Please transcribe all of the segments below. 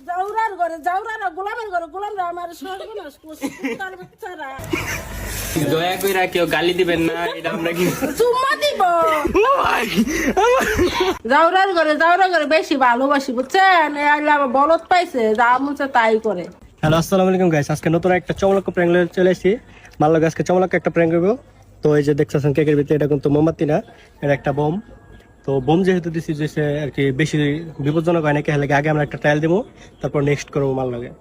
জাউরার ঘরে জাউরা না গোলামের ঘরে গোলামরা আমার সর্বনাশ করছে তার বাচ্চারা। দয়া করে কেউ গালি দিবেন না, এটা আমরা কি চুম্মা দিব। জাউরার ঘরে বেশি ভালোবাসি বুঝছেন, আইলে আমার বলদ পাইছে যা মন চায় তাই করে। হ্যালো আসসালামু আলাইকুম গাইস, আজকে নতুন একটা চমলক প্র্যাঙ্ক নিয়ে চলে এসেছি। মাল্লা আজকে চমলক একটা প্র্যাঙ্ক করবো। তো এই যে দেখতেছেন কেকের ভিতরে, এটা কিন্তু মোমবাতি না, এটা একটা বোম। তো বোম যেহেতু দিচ্ছি যে সে আর কি বেশি বিপজ্জনক হয় না, কে আগে আমরা একটা ট্রায়াল দেবো, তারপর নেক্সট করবো মাল্লাকে।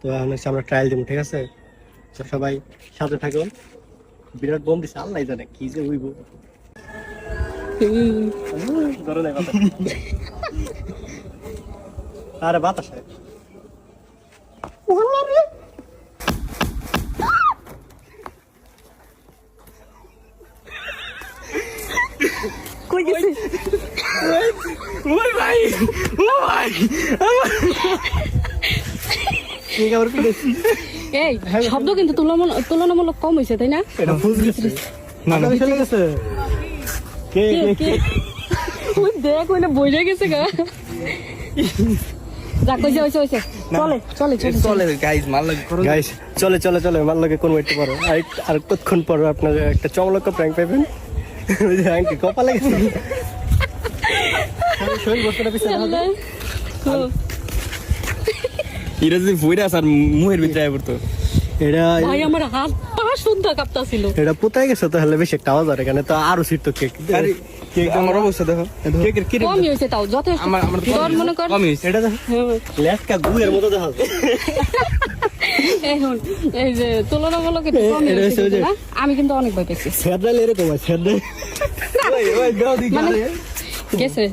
তো এখন হচ্ছে আমরা ট্রায়াল দেবো, ঠিক আছে? তো সবাই সাথে থাকুন। বিরাট বোম দিচ্ছে, আল্লাহ জানে কি যে হইব। ধরে নাই বাতাস। আরে বাতাস কই গেছে? ওই ভাই, ও ভাই এই শব্দ কিন্তু তুলনামূলক কম হয়েছে, তাই না? এটা ফুল গেছে না না চলে গেছে। কে কে ওই দেখ ওইটা বইরে গেছে গা। যা কইছে হইছে চলে চলে চলে চলে গাইস, মাল লাগে করো গাইস, চলে চলে চলে মাল্লাকে কোন ওয়েট পারো। আর কতক্ষণ পর আপনারা একটা চমলক প্র্যাঙ্ক পাবেন। ওই যে আঙ্কি কপালে গেছে। শরীর বসতে পিছনে হবে। এটা যদি ফুইরা স্যার মুহের ভিতরে আইবো তো। এটা ভাই আমার হাত পা সুন্দর কাঁপতাছিল। এটা পোতাই গেছে তো, হলে বেশি একটা আওয়াজ আর এখানে তো আরো সিট তো কেক। আরে কেক আমার অবস্থা দেখো, কেকের কি কমই হয়েছে তাও যথেষ্ট। আমার তোর মনে কর কমিস এটা দেখো লেটকা গুয়ের মতো দেখা যায়। এখন এই যে তুলনামূলক একটু কম এটা হচ্ছে ওই যে- হয়েছে, আমি কিন্তু অনেক ভয় পেয়েছি। সেডরাইল এরকম হয়, সেডরাইল ওই দাও দি মানে গেছে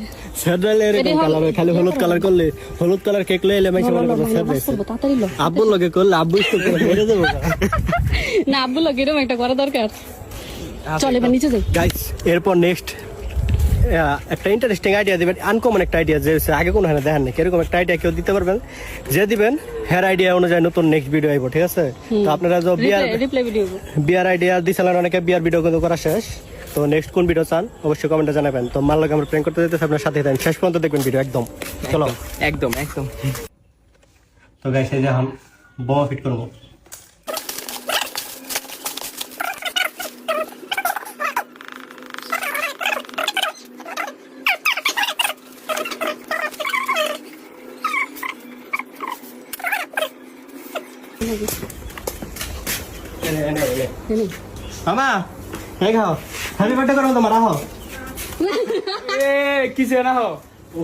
সেডরাইল এরকম কালার হয়, খালি হলুদ কালার করলে হলুদ কালার কেক লয়ে এলে মাইছে মনে করো সেডরাইল। তাড়াতাড়ি লো। আব্বুর লগে করলে আব্বু স্কুল করে মেরে দেবো। না আব্বু লোক এরকম একটা করা দরকার। চল এবার নিচে যাই। গাইস, এরপর নেক্সট একটা ইন্টারেস্টিং আইডিয়া দিবেন, আনকমন একটা আইডিয়া, যে আগে কোনো হয় না দেখেন না, এরকম একটা আইডিয়া কেউ দিতে পারবেন, যে দিবেন হেয়ার আইডিয়া অনুযায়ী নতুন নেক্সট ভিডিও আইব, ঠিক আছে? তো আপনারা যে রিপ্লাই ভিডিও বিয়ার আইডিয়া দিছিলেন অনেকে, বিয়ার ভিডিও কিন্তু করা শেষ। তো নেক্সট কোন ভিডিও চান অবশ্যই কমেন্টে জানাবেন। তো মাল লাগে আমরা প্র্যাঙ্ক করতে যেতেছি, আপনার সাথে থাকেন, শেষ পর্যন্ত দেখবেন ভিডিও একদম। চলো একদম একদম। তো গাইস, এই যে हम বোমা ফিট করবো। মামা এই খাও, হ্যাপি বার্থডে করো তোমার, আহো। এ কিছে না হো